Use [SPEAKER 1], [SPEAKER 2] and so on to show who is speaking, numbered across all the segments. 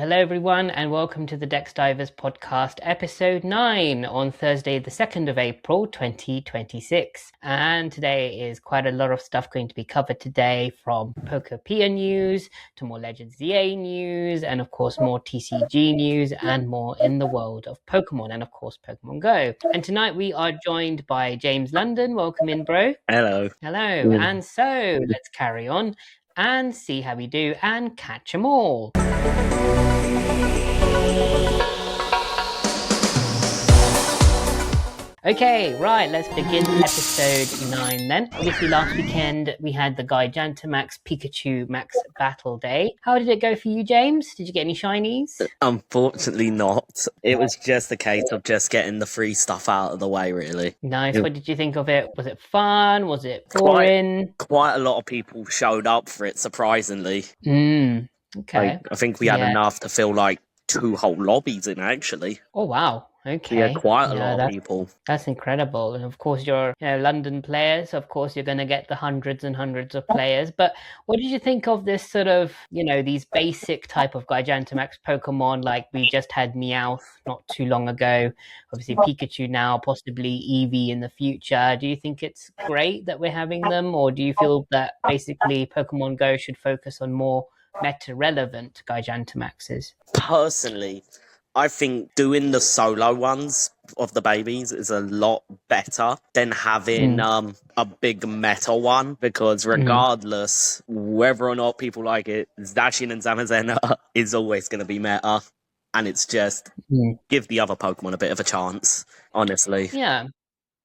[SPEAKER 1] Hello, everyone, and welcome to the Dex Divers podcast, episode 9 on Thursday, the 2nd of April, 2026. And today is quite a lot of stuff going to be covered today, from Pokopia news to more Legends ZA news, and of course, more TCG news and more in the world of Pokemon and, of course, Pokemon Go. And tonight we are joined by James London. Welcome in, bro.
[SPEAKER 2] Hello.
[SPEAKER 1] Hello. And so let's carry on and see how we do and catch 'em all. Okay, right, let's begin episode 9 then. Obviously, last weekend we had the Gigantamax Pikachu Max Battle Day. How did it go for you, James? Did you get any shinies?
[SPEAKER 2] Unfortunately not. It was just a case of just getting the free stuff out of the way, really.
[SPEAKER 1] Nice. What did you think of it? Was it fun? Was it boring?
[SPEAKER 2] Quite a lot of people showed up for it, surprisingly.
[SPEAKER 1] Okay.
[SPEAKER 2] I think we had enough to fill like 2 whole lobbies in, actually.
[SPEAKER 1] Oh, wow. Okay.
[SPEAKER 2] Yeah, quite a lot of people.
[SPEAKER 1] That's incredible. And of course, you're London players. Of course, you're going to get the hundreds and hundreds of players. But what did you think of this sort of, these basic type of Gigantamax Pokemon? Like we just had Meowth not too long ago. Obviously, Pikachu now, possibly Eevee in the future. Do you think it's great that we're having them? Or do you feel that basically Pokemon Go should focus on more meta-relevant Gigantamaxes?
[SPEAKER 2] Personally, I think doing the solo ones of the babies is a lot better than having a big meta one, because regardless whether or not people like it, Zacian and Zamazenta is always going to be meta, and it's just give the other Pokemon a bit of a chance, honestly.
[SPEAKER 1] Yeah.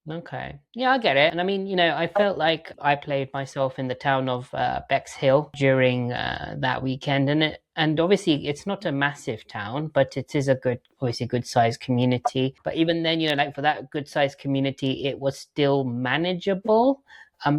[SPEAKER 1] Okay. Yeah, I get it. And I mean, I felt like I played myself in the town of Bexhill during that weekend, and obviously it's not a massive town, but it is obviously good sized community. But even then, like for that good sized community, it was still manageable.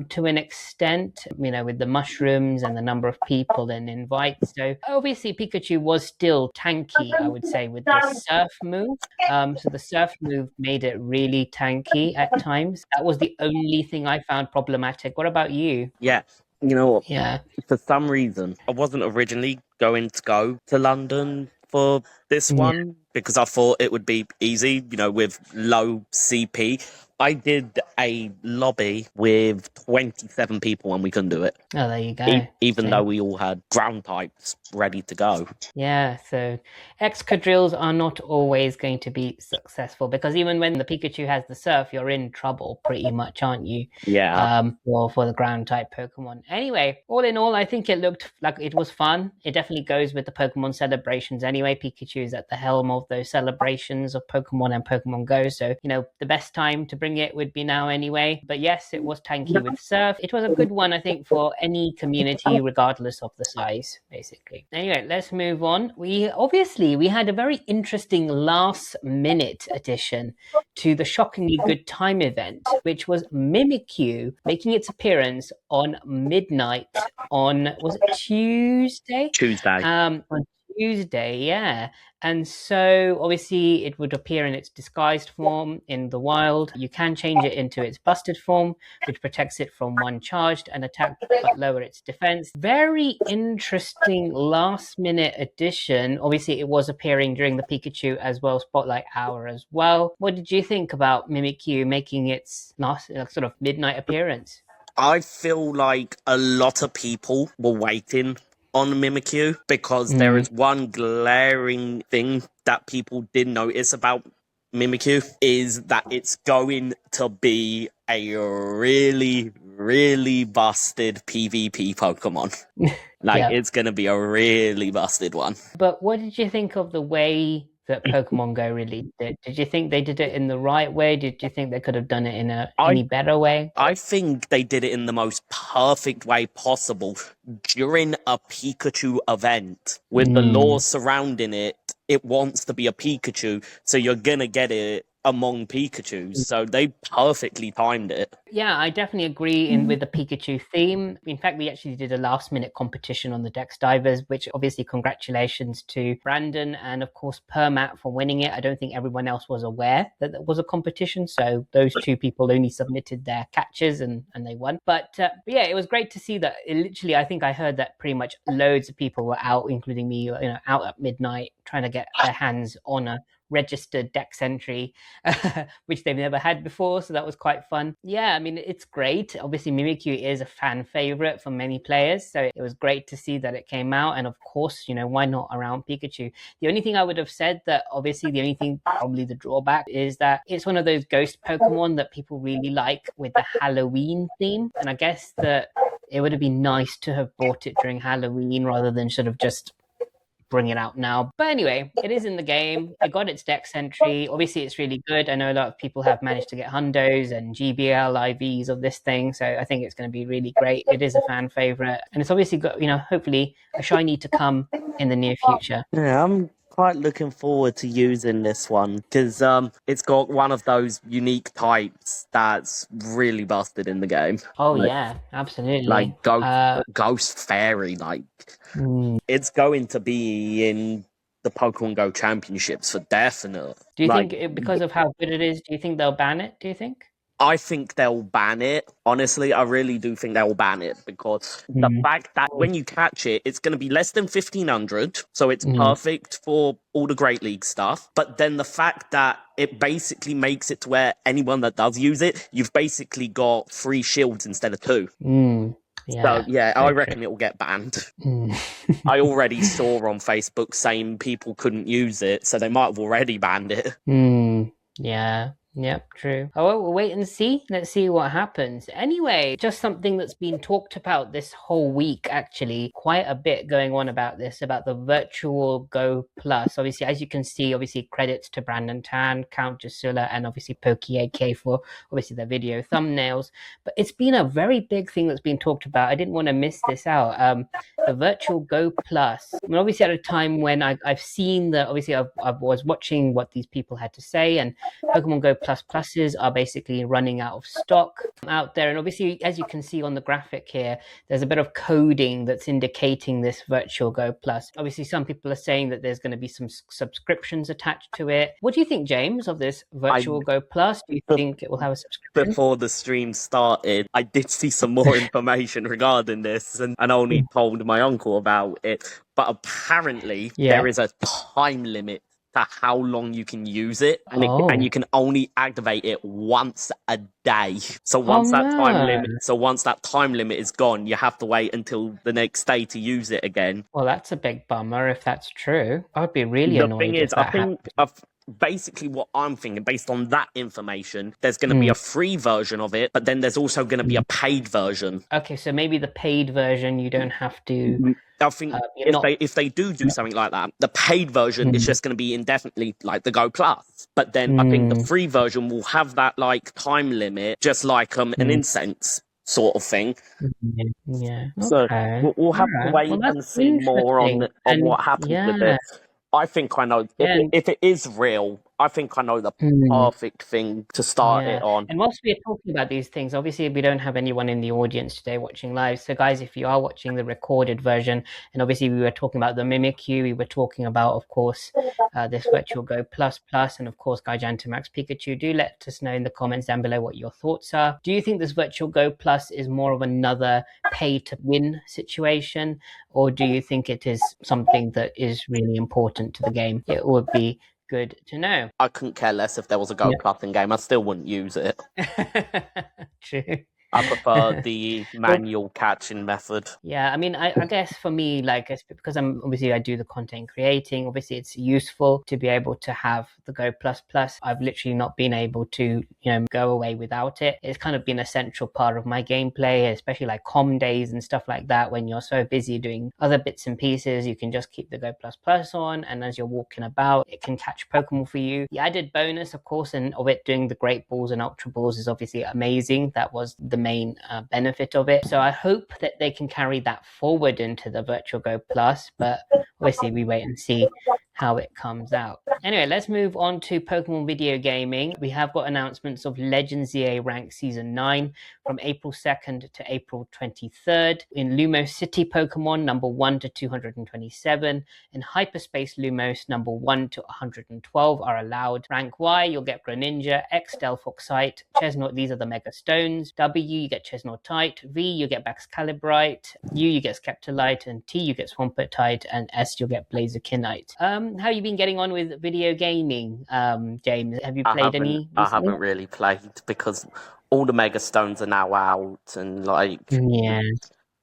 [SPEAKER 1] To an extent, with the mushrooms and the number of people and invites. So obviously Pikachu was still tanky, I would say, with the surf move. So the surf move made it really tanky at times. That was the only thing I found problematic. What about you?
[SPEAKER 2] Yeah. You know what?
[SPEAKER 1] Yeah.
[SPEAKER 2] For some reason, I wasn't originally going to go to London for this one because I thought it would be easy, with low CP. I did a lobby with 27 people and we couldn't do it.
[SPEAKER 1] Oh, there you go.
[SPEAKER 2] Even though we all had ground types ready to go. Yeah,
[SPEAKER 1] so Excadrills are not always going to be successful, because even when the Pikachu has the surf, you're in trouble pretty much, aren't you?
[SPEAKER 2] Yeah.
[SPEAKER 1] For the ground type Pokemon. Anyway, all in all, I think it looked like it was fun. It definitely goes with the Pokemon celebrations anyway. Pikachu is at the helm of those celebrations of Pokemon and Pokemon Go. So, the best time to bring it would be now anyway. But yes, it was tanky with surf. It was a good one, I think, for any community, regardless of the size, basically. Anyway, let's move on. We had a very interesting last minute addition to the shockingly good time event, which was Mimikyu making its appearance on midnight on, was it Tuesday? On Tuesday, yeah. And so obviously it would appear in its disguised form in the wild. You can change it into its busted form, which protects it from one charged and attack but lower its defense. Very interesting last minute addition. Obviously it was appearing during the Pikachu as well Spotlight Hour as well. What did you think about Mimikyu making its last sort of midnight appearance?
[SPEAKER 2] I feel like a lot of people were waiting on Mimikyu because there is one glaring thing that people did notice about Mimikyu, is that it's going to be a really, really busted PvP Pokemon. It's going to be a really busted one.
[SPEAKER 1] But what did you think of the way that Pokemon Go released it? Did you think they did it in the right way? Did you think they could have done it in any better way?
[SPEAKER 2] I think they did it in the most perfect way possible during a Pikachu event. With the lore surrounding it, it wants to be a Pikachu, so you're going to get it among Pikachus, so they perfectly timed it.
[SPEAKER 1] Yeah, I definitely agree with the Pikachu theme. In fact, we actually did a last minute competition on the Dex Divers, which obviously congratulations to Brandon and of course Permat for winning it. I don't think everyone else was aware that there was a competition, so those two people only submitted their catches and they won. But yeah, it was great to see that. Literally, I think I heard that pretty much loads of people were out, including me, out at midnight trying to get their hands on a registered Dex entry, which they've never had before, so that was quite fun. Yeah, I mean, it's great. Obviously, Mimikyu is a fan favorite for many players, so it was great to see that it came out. And of course, why not around Pikachu? The only thing I would have said that obviously the only thing, probably the drawback, is that it's one of those ghost Pokemon that people really like with the Halloween theme. And I guess that it would have been nice to have bought it during Halloween rather than sort of just bring it out now. But anyway, it is in the game. It got its Dex entry. Obviously, it's really good. I know a lot of people have managed to get hundos and GBL IVs of this thing, so I think it's going to be really great. It is a fan favorite, and it's obviously got, hopefully a shiny to come in the near future.
[SPEAKER 2] Yeah, I'm quite looking forward to using this one because it's got one of those unique types that's really busted in the game.
[SPEAKER 1] Oh, yeah, absolutely.
[SPEAKER 2] Like Ghost Fairy, it's going to be in the Pokemon Go Championships for definite.
[SPEAKER 1] Do you think, because of how good it is, do you think they'll ban it, do you think?
[SPEAKER 2] I think they'll ban it. Honestly, I really do think they'll ban it because the fact that when you catch it, it's going to be less than 1,500. So it's perfect for all the Great League stuff. But then the fact that it basically makes it to where anyone that does use it, you've basically got 3 shields instead of 2.
[SPEAKER 1] Yeah,
[SPEAKER 2] so yeah, I reckon it will get banned. I already saw on Facebook saying people couldn't use it, so they might have already banned it.
[SPEAKER 1] Yeah. Yep, true. Oh, well, we'll wait and see. Let's see what happens. Anyway, just something that's been talked about this whole week, actually. Quite a bit going on about this, about the Virtual Go Plus. Obviously, as you can see, obviously credits to Brandon Tan, Count Jasula, and obviously Poke for obviously their video thumbnails. But it's been a very big thing that's been talked about. I didn't want to miss this out. The Virtual Go Plus. I mean, obviously at a time when I've seen that, obviously I was watching what these people had to say, and Pokemon Go Pluses are basically running out of stock out there. And obviously, as you can see on the graphic here, there's a bit of coding that's indicating this Virtual Go Plus. Obviously, some people are saying that there's going to be some subscriptions attached to it. What do you think, James, of this Virtual Go Plus? Do you think it will have a subscription?
[SPEAKER 2] Before the stream started, I did see some more information regarding this and only told my uncle about it. But apparently, there is a time limit to how long you can use it, and you can only activate it once a day. So once that time limit is gone, you have to wait until the next day to use it again.
[SPEAKER 1] Well, that's a big bummer if that's true. I would be really annoyed.
[SPEAKER 2] The thing is, I think basically what I'm thinking, based on that information, there's going to be a free version of it, but then there's also going to be a paid version.
[SPEAKER 1] Okay, so maybe the paid version you don't have to.
[SPEAKER 2] I think if they do something like that, the paid version is just going to be indefinitely like the Go Plus. But then I think the free version will have that like time limit, just like an incense sort of thing.
[SPEAKER 1] Yeah.
[SPEAKER 2] So we'll have to wait and see more on what happens with this. I think I know if it is real. I think I know the perfect thing to start it on.
[SPEAKER 1] And whilst we are talking about these things, obviously we don't have anyone in the audience today watching live. So guys, if you are watching the recorded version, and obviously we were talking about the Mimikyu, we were talking about, of course, this Virtual Go Plus, and of course, Gigantamax Pikachu. Do let us know in the comments down below what your thoughts are. Do you think this Virtual Go Plus is more of another pay-to-win situation, or do you think it is something that is really important to the game? It would be good to know.
[SPEAKER 2] I couldn't care less if there was a Go Plus in game. I still wouldn't use it.
[SPEAKER 1] True.
[SPEAKER 2] I prefer the manual catching method.
[SPEAKER 1] Yeah, I mean, I guess for me, like, because I do the content creating, obviously it's useful to be able to have the Go Plus. I've literally not been able to, go away without it. It's kind of been a central part of my gameplay, especially like HOME days and stuff like that. When you're so busy doing other bits and pieces, you can just keep the Go Plus on, and as you're walking about, it can catch Pokemon for you. The added bonus, of course, and of it doing the Great Balls and Ultra Balls is obviously amazing. That was the main benefit of it. So I hope that they can carry that forward into the Virtual Go Plus, but obviously we wait and see how it comes out. Anyway, let's move on to Pokemon video gaming. We have got announcements of Legends ZA Rank Season 9 from April 2nd to April 23rd. In Lumos City Pokemon, number 1 to 227. In Hyperspace Lumos, number 1 to 112 are allowed. Rank Y, you'll get Greninja. X, Delphoxite. Chesnaught, these are the Mega Stones. W, you get Chesnaughtite. V, you get Baxcalibrite. U, you get Skeptolite. And T, you get Swampert. And S, you'll get Blazikenite. How have you been getting on with video gaming, James? Have you played any recently?
[SPEAKER 2] I haven't really played because all the Mega Stones are now out, and like,
[SPEAKER 1] yeah,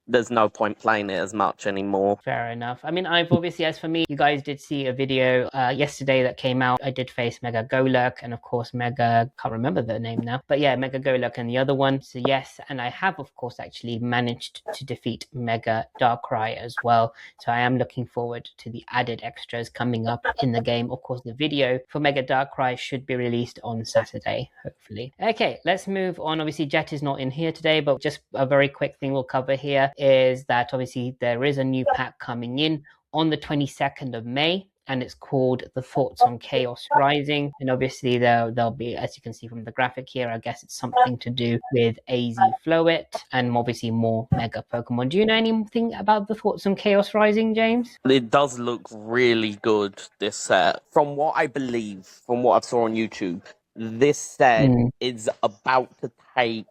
[SPEAKER 2] there's no point playing it as much anymore.
[SPEAKER 1] Fair enough. I mean, I've obviously, as for me, you guys did see a video yesterday that came out. I did face Mega Golurk and, of course, can't remember the name now. But yeah, Mega Golurk and the other one. So yes, and I have, of course, actually managed to defeat Mega Darkrai as well. So I am looking forward to the added extras coming up in the game. Of course, the video for Mega Darkrai should be released on Saturday, hopefully. Okay, let's move on. Obviously, Jet is not in here today, but just a very quick thing we'll cover here is that obviously there is a new pack coming in on the 22nd of May, and it's called The Thoughts on Chaos Rising. And obviously there'll be, as you can see from the graphic here, I guess it's something to do with AZ Flowit and obviously more Mega Pokemon. Do you know anything about The Thoughts on Chaos Rising, James?
[SPEAKER 2] It does look really good, this set. From what I believe, from what I saw on YouTube, this set is about to take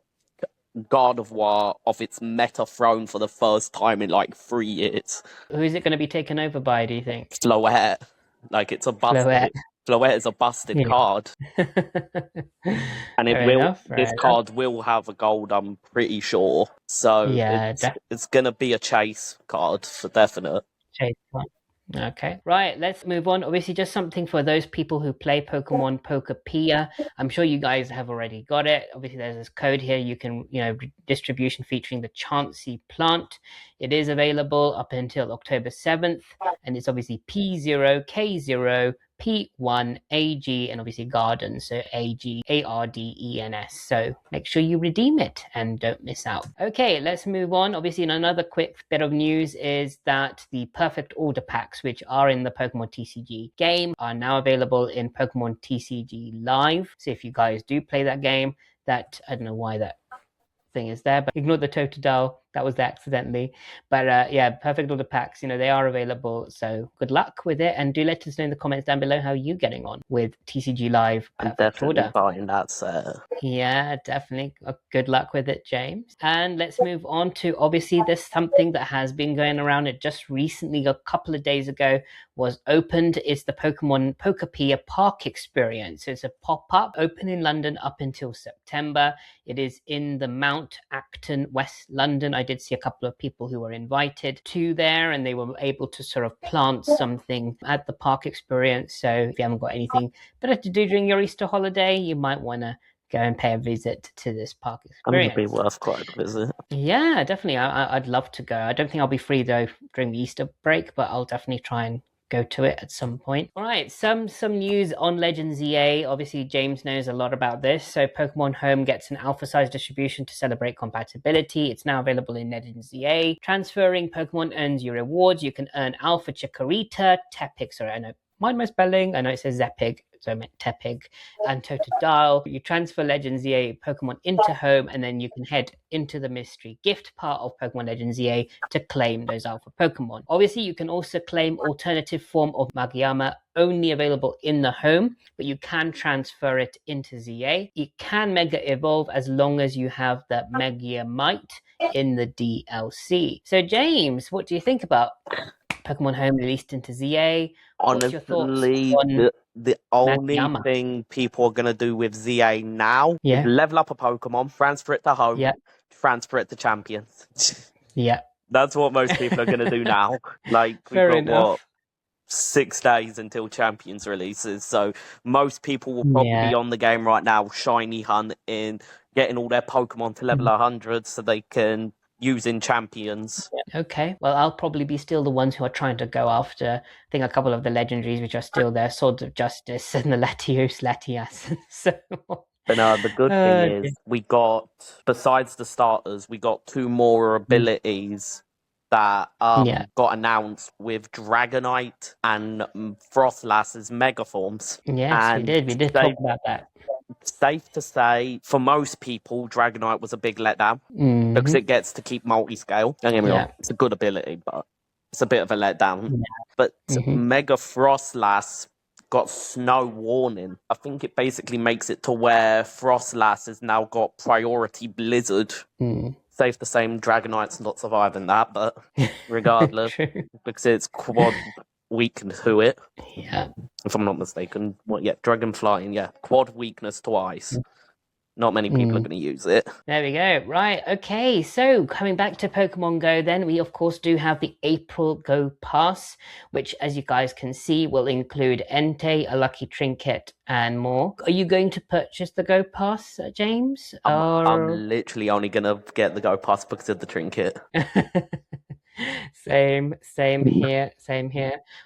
[SPEAKER 2] God of War off its meta throne for the first time in like 3 years.
[SPEAKER 1] Who is it going to be taken over by, do you think?
[SPEAKER 2] Floette. Like, it's a busted. Floette is a busted card. And this card will have a gold, I'm pretty sure. So yeah, it's going to be a chase card for definite.
[SPEAKER 1] Chase card. Okay, right, let's move on. Obviously, just something for those people who play Pokemon Pokopia. I'm sure you guys have already got it. Obviously, there's this code here. You can, distribution featuring the Chansey plant. It is available up until October 7th, and it's obviously P0, K0, P1, AG, and obviously Garden, so AG, ARDENS. So make sure you redeem it and don't miss out. Okay, let's move on. Obviously, another quick bit of news is that the Perfect Order packs, which are in the Pokemon TCG game, are now available in Pokemon TCG Live. So if you guys do play that game, I don't know why that thing is there, but ignore the Totodile. That was there accidentally. But yeah, Perfect Order packs, they are available. So good luck with it. And do let us know in the comments down below how you're getting on with TCG Live Perfect
[SPEAKER 2] I'm definitely
[SPEAKER 1] Order.
[SPEAKER 2] buying that set.
[SPEAKER 1] Yeah, definitely. Good luck with it, James. And let's move on to, obviously, there's something that has been going around. It just recently, a couple of days ago, was opened. It's the Pokemon Pokopia Park Experience. It's a pop-up open in London up until September. It is in the Mount Acton, West London. I did see a couple of people who were invited to there, and they were able to sort of plant something at the park experience. So if you haven't got anything better to do during your Easter holiday, you might want to go and pay a visit to this park experience.
[SPEAKER 2] It would be worth quite a visit.
[SPEAKER 1] Yeah, definitely. I'd love to go. I don't think I'll be free though during the Easter break, but I'll definitely try and go to it at some point. All right, some news on Legends EA. Obviously, James knows a lot about this. So Pokemon Home gets an alpha size distribution to celebrate compatibility. It's now available in Legends EA. Transferring Pokemon earns you rewards. You can earn Alpha Chikorita, Tepig, sorry, I know, mind my spelling. I know it says Zepig, so I meant Tepig, and Totodile. You transfer Legends EA Pokemon into Home, and then you can head into the mystery gift part of Pokemon Legends EA to claim those alpha Pokemon. Obviously, you can also claim alternative form of Magyama, only available in the Home, but you can transfer it into ZA. It can Mega Evolve as long as you have the Megamite in the DLC. So, James, what do you think about Pokemon Home released into ZA? What's your thoughts on
[SPEAKER 2] the only thing people are going to do with ZA now is level up a Pokemon, transfer it to Home, transfer it to Champions.
[SPEAKER 1] Yeah.
[SPEAKER 2] That's what most people are going to do now. Like, we've got 6 days until Champions releases, so most people will probably be on the game right now, shiny hunting, getting all their Pokemon to level 100 so they can use in Champions.
[SPEAKER 1] Okay, well, I'll probably be still the ones who are trying to go after, I think, a couple of the legendaries which are still there, Swords of Justice and the Latios, Latias. So
[SPEAKER 2] but no, the good thing is we got, besides the starters, we got 2 more abilities that
[SPEAKER 1] Yeah.
[SPEAKER 2] got announced with Dragonite and Frostlass's Mega Forms.
[SPEAKER 1] Yes, we
[SPEAKER 2] And
[SPEAKER 1] did. We did talk about that.
[SPEAKER 2] safe to say, for most people, Dragonite was a big letdown because it gets to keep multi-scale. Don't get me wrong, it's a good ability, but it's a bit of a letdown.
[SPEAKER 1] Yeah.
[SPEAKER 2] But Mega Frostlass got Snow Warning. I think it basically makes it to where Frostlass has now got Priority Blizzard. Safe to say, Dragonite's not surviving that, but regardless, because it's quad weakness to it.
[SPEAKER 1] Yeah.
[SPEAKER 2] If I'm not mistaken. Dragonfly, quad weakness to ice. Not many people are going to use it.
[SPEAKER 1] There we go. Right. Okay. So coming back to Pokemon Go, then we of course do have the April Go Pass, which, as you guys can see, will include Entei, a lucky trinket, and more. Are you going to purchase the Go Pass, James?
[SPEAKER 2] I'm literally only going to get the Go Pass because of the trinket.
[SPEAKER 1] Same here.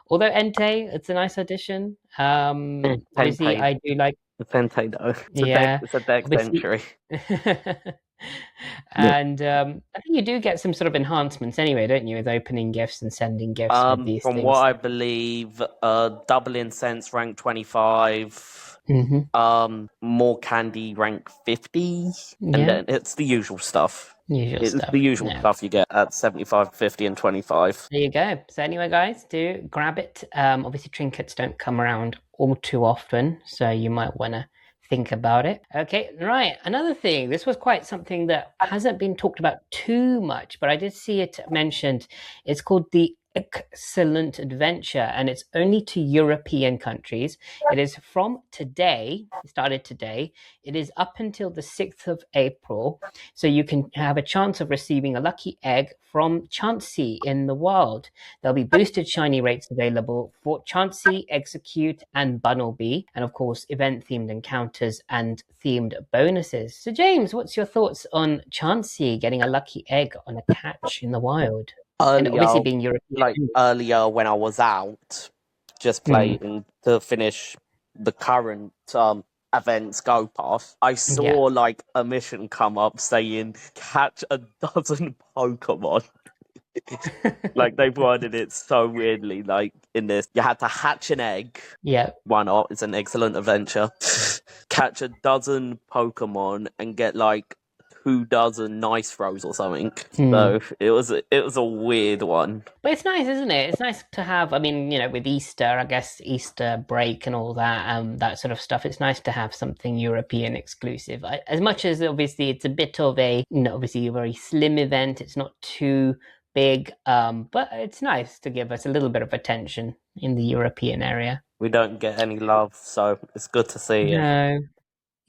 [SPEAKER 1] Although Entei, it's a nice addition. Obviously, I do like.
[SPEAKER 2] It's Entei though. It's a deck century.
[SPEAKER 1] And I think you do get some sort of enhancements anyway, don't you, with opening gifts and sending gifts with these
[SPEAKER 2] from
[SPEAKER 1] things.
[SPEAKER 2] what I believe, double incense rank 25, more candy rank 50, and then it's the usual stuff. The usual stuff you get at 75, 50, and 25.
[SPEAKER 1] There you go. So anyway, guys, do grab it. Obviously, trinkets don't come around all too often, so you might want to think about it. Okay, right. Another thing, this was quite something that hasn't been talked about too much, but I did see it mentioned. It's called the Egg-cellent Adventure, and it's only to European countries. It is from today. It started today. It is up until the 6th of April. So you can have a chance of receiving a lucky egg from Chansey in the wild. There'll be boosted shiny rates available for Chansey, Execute, and Bunnelby, and of course event-themed encounters and themed bonuses. So James, what's your thoughts on Chansey getting a lucky egg on a catch in the wild? And obviously being European.
[SPEAKER 2] Earlier when I was out, just playing to finish the current events Go Pass, I saw a mission come up saying catch a dozen Pokemon. They've worded it so weirdly. In this, you had to hatch an egg.
[SPEAKER 1] Yeah.
[SPEAKER 2] Why not? It's an excellent adventure. Catch a dozen Pokemon and get 2 dozen nice throws or something. So it was a weird one.
[SPEAKER 1] But it's nice, isn't it? It's nice to have, with Easter, I guess Easter break and all that, that sort of stuff. It's nice to have something European exclusive. As much as obviously it's a bit of a, obviously a very slim event. It's not too big, but it's nice to give us a little bit of attention in the European area.
[SPEAKER 2] We don't get any love, so it's good to see.
[SPEAKER 1] No.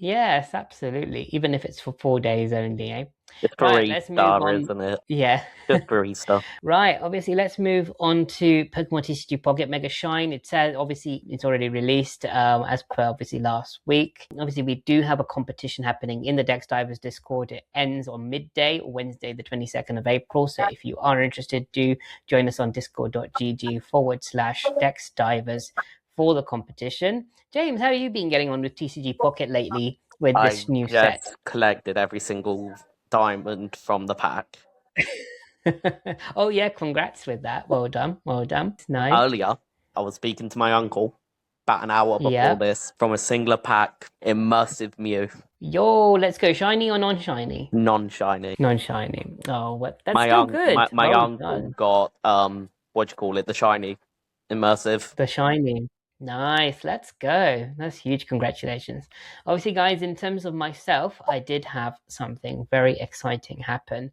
[SPEAKER 1] Yes, absolutely. Even if it's for 4 days only, eh?
[SPEAKER 2] It's for Easter, isn't it?
[SPEAKER 1] Yeah.
[SPEAKER 2] Just for Easter.
[SPEAKER 1] Right, obviously, let's move on to Pokemon TCG Pocket Mega Shine. It says, obviously, it's already released as per, obviously, last week. Obviously, we do have a competition happening in the Dex Divers Discord. It ends on midday, Wednesday, the 22nd of April. So if you are interested, do join us on discord.gg/Dex Divers for the competition. James, how have you been getting on with TCG Pocket lately with this new set?
[SPEAKER 2] I just collected every single diamond from the pack.
[SPEAKER 1] Oh yeah, congrats with that. Well done. It's nice.
[SPEAKER 2] Earlier, I was speaking to my uncle about an hour before this from a singular pack, Immersive Mew.
[SPEAKER 1] Yo, let's go. Shiny or non-shiny?
[SPEAKER 2] Non-shiny.
[SPEAKER 1] Non-shiny. Oh, what? That's still good.
[SPEAKER 2] My uncle got, the shiny Immersive.
[SPEAKER 1] The shiny. Nice, let's go. That's huge. Congratulations. Obviously, guys, in terms of myself, I did have something very exciting happen,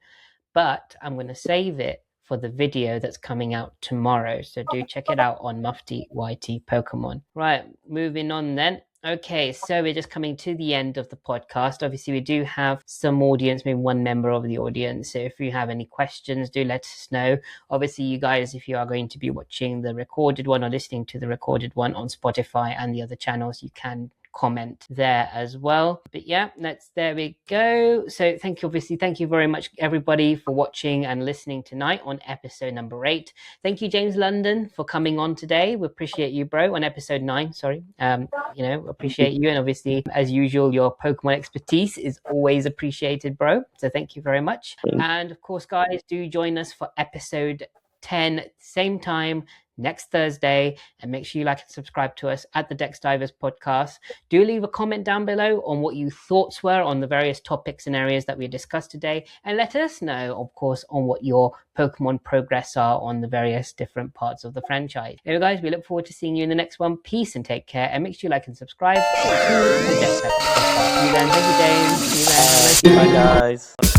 [SPEAKER 1] but I'm going to save it for the video that's coming out tomorrow. So do check it out on Mufti YT Pokemon. Right, moving on then. Okay, so we're just coming to the end of the podcast. Obviously, we do have some audience, maybe one member of the audience. So if you have any questions, do let us know. Obviously, you guys, if you are going to be watching the recorded one or listening to the recorded one on Spotify and the other channels, you can comment there as well. But yeah, there we go. So thank you very much everybody for watching and listening tonight on episode number 8. Thank you, James London, for coming on today. We appreciate you, bro, on episode 9. Sorry. Appreciate you, and obviously, as usual, your Pokemon expertise is always appreciated, bro. So thank you very much. And of course, guys, do join us for episode 10, same time next Thursday, and make sure you like and subscribe to us at the Dex Divers podcast. Do leave a comment down below on what your thoughts were on the various topics and areas that we discussed today, and let us know, of course, on what your Pokemon progress are on the various different parts of the franchise. Anyway, guys, we look forward to seeing you in the next one. Peace and take care, and make sure you like and subscribe to the Dex Divers podcast. See you then. Thank you, James. See you then.
[SPEAKER 2] Bye, guys.